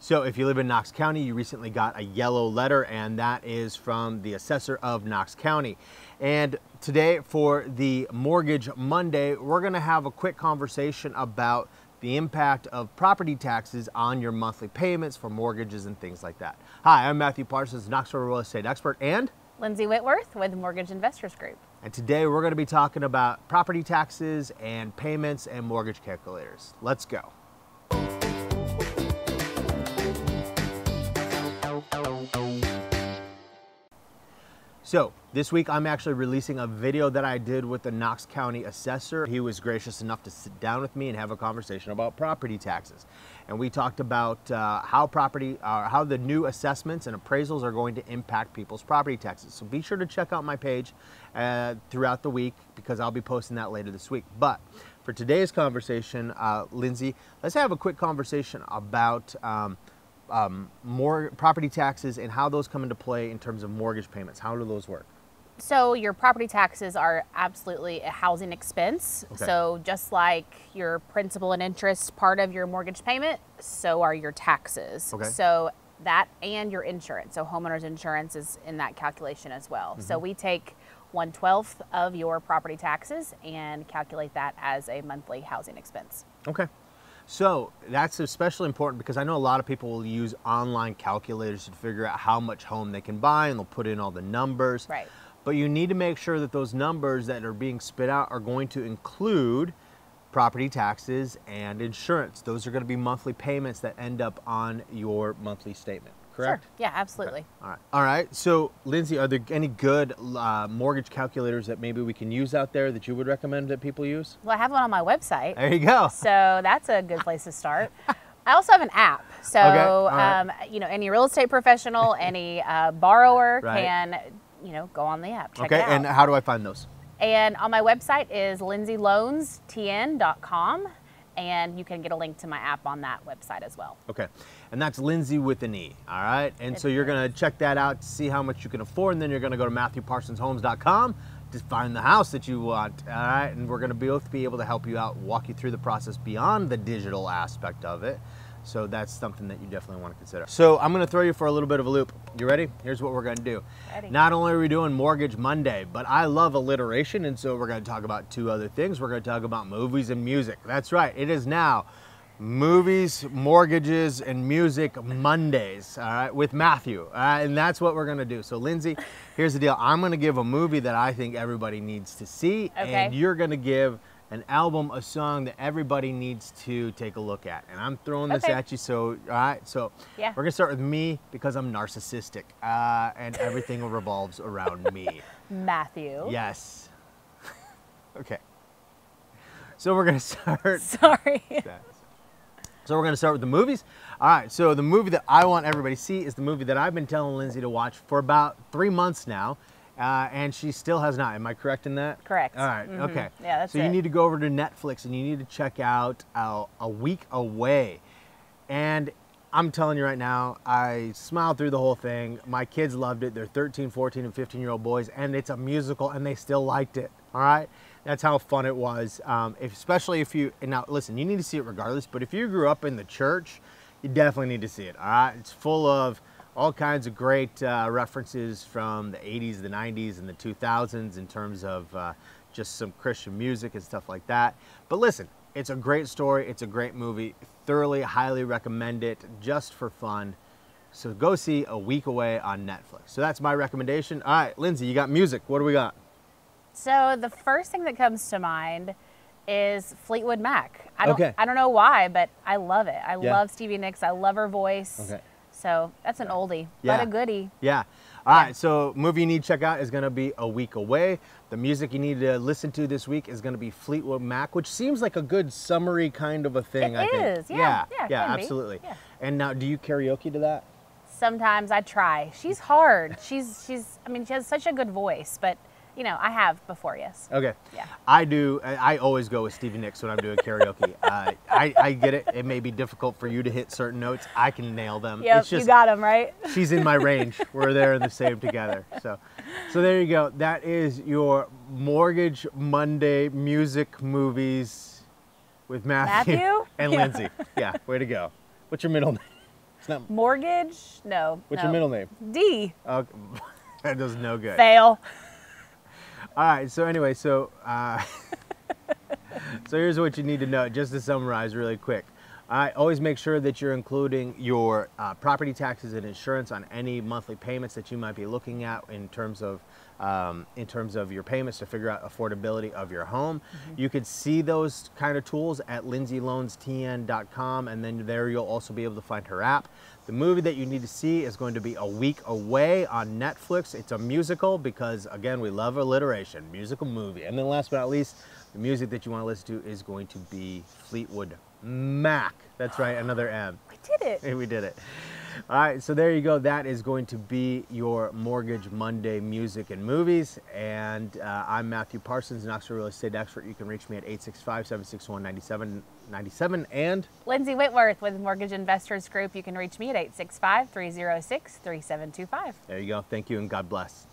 So if you live in Knox County, you recently got a yellow letter, and that is from the assessor of Knox County. And today for the Mortgage Monday, we're gonna have a quick conversation about the impact of property taxes on your monthly payments for mortgages and things like that. Hi, I'm Matthew Parsons, Knoxville real estate expert, and Lindsey Whitworth with Mortgage Investors Group. And today we're gonna be talking about property taxes and payments and mortgage calculators. Let's go. So this week I'm actually releasing a video that I did with the Knox County assessor. He was gracious enough to sit down with me and have a conversation about property taxes. And we talked about how the new assessments and appraisals are going to impact people's property taxes. So be sure to check out my page throughout the week, because I'll be posting that later this week. But for today's conversation, Lindsey, let's have a quick conversation about more property taxes and how those come into play in terms of mortgage payments. How do those work? So your property taxes are absolutely a housing expense. Okay. So just like your principal and interest part of your mortgage payment, so are your taxes. Okay. So that and your insurance. So homeowner's insurance is in that calculation as well. Mm-hmm. So we take 1/12 of your property taxes and calculate that as a monthly housing expense. Okay. So that's especially important because I know a lot of people will use online calculators to figure out how much home they can buy, and they'll put in all the numbers. Right. But you need to make sure that those numbers that are being spit out are going to include property taxes and insurance. Those are going to be monthly payments that end up on your monthly statement, correct? Sure. Yeah, absolutely. Okay. All right. All right. So, Lindsey, are there any good mortgage calculators that maybe we can use out there that you would recommend that people use? Well, I have one on my website. There you go. So that's a good place to start. I also have an app. So, Okay, all right. you know, any real estate professional, any borrower Right. can, you know, go on the app, check Okay. it out. And how do I find those? And on my website is lindseyloanstn.com, and you can get a link to my app on that website as well. Okay, and that's Lindsey with an E, all right? And so you're gonna check that out to see how much you can afford, and then you're gonna go to MatthewParsonsHomes.com to find the house that you want, all right? And we're gonna both be able to help you out, walk you through the process beyond the digital aspect of it. So that's something that you definitely want to consider. So I'm gonna throw you for a little bit of a loop. You ready? Here's what we're gonna do. Ready. Not only are we doing Mortgage Monday, but I love alliteration, and so we're gonna talk about two other things. We're gonna talk about movies and music. That's right, it is now Movies, Mortgages, and Music Mondays, all right, with Matthew, all right, and that's what we're gonna do. So Lindsey, here's the deal. I'm gonna give a movie that I think everybody needs to see, Okay. and you're gonna give an album, a song that everybody needs to take a look at. And I'm throwing this Okay. at you, so, all right, so Yeah. we're gonna start with me because I'm narcissistic, and everything revolves around me. Matthew. Yes. Okay. So we're gonna start. Sorry. So we're gonna start with the movies. All right, so the movie that I want everybody to see is the movie that I've been telling Lindsey to watch for about 3 months now. And she still has not. Am I correct in that? Correct. All right, Mhm. okay. Yeah, that's so it. you need to go over to Netflix and you need to check out A Week Away. And I'm telling you right now, I smiled through the whole thing. My kids loved it. They're 13, 14, and 15-year-old boys, and it's a musical, and they still liked it, all right? That's how fun it was, especially if you, and now listen, you need to see it regardless, but if you grew up in the church, you definitely need to see it, all right? It's full of all kinds of great references from the 80s, the 90s, and the 2000s in terms of just some Christian music and stuff like that. But listen, it's a great story. It's a great movie. Thoroughly, highly recommend it just for fun. So go see A Week Away on Netflix. So that's my recommendation. All right, Lindsey, you got music. What do we got? So the first thing that comes to mind is Fleetwood Mac. I don't Okay. know why, but I love it. I Yeah. love Stevie Nicks. I love her voice. Okay. So that's an oldie, Yeah. but a goodie. Yeah. All right, so movie you need to check out is gonna be A Week Away. The music you need to listen to this week is gonna be Fleetwood Mac, which seems like a good summary kind of a thing, I think. It is, yeah. Yeah, it can be. absolutely. Yeah. And now, do you karaoke to that? Sometimes I try. She's hard. She's I mean, she has such a good voice, but you know, I have before, yes. Okay. Yeah. I do. I always go with Stevie Nicks when I'm doing karaoke. I get it. It may be difficult for you to hit certain notes. I can nail them. Yep, It's just, you got them, right? she's in my range. We're there in the same together. So there you go. That is your Mortgage Monday music movies with Matthew, Matthew? and Yeah. Lindsey. Yeah, way to go. What's your middle name? It's not. Mortgage? No. What's no. your middle name? D. Okay. That does no good. Fail. All right. So anyway, so here's what you need to know, just to summarize really quick. Always make sure that you're including your property taxes and insurance on any monthly payments that you might be looking at in terms of your payments to figure out affordability of your home. You could see those kind of tools at lindseyloanstn.com, and then there you'll also be able to find her app. The movie that you need to see is going to be A Week Away on Netflix. It's a musical because, again, we love alliteration, musical movie. And then last but not least, the music that you want to listen to is going to be Fleetwood Mac. That's right, another M. We did it. Hey, we did it. All right, so there you go. That is going to be your Mortgage Monday music and movies. And I'm Matthew Parsons, Knoxville real estate expert. You can reach me at 865-761-9797. And Lindsey Whitworth with Mortgage Investors Group. You can reach me at 865-306-3725. there you go. Thank you and God bless.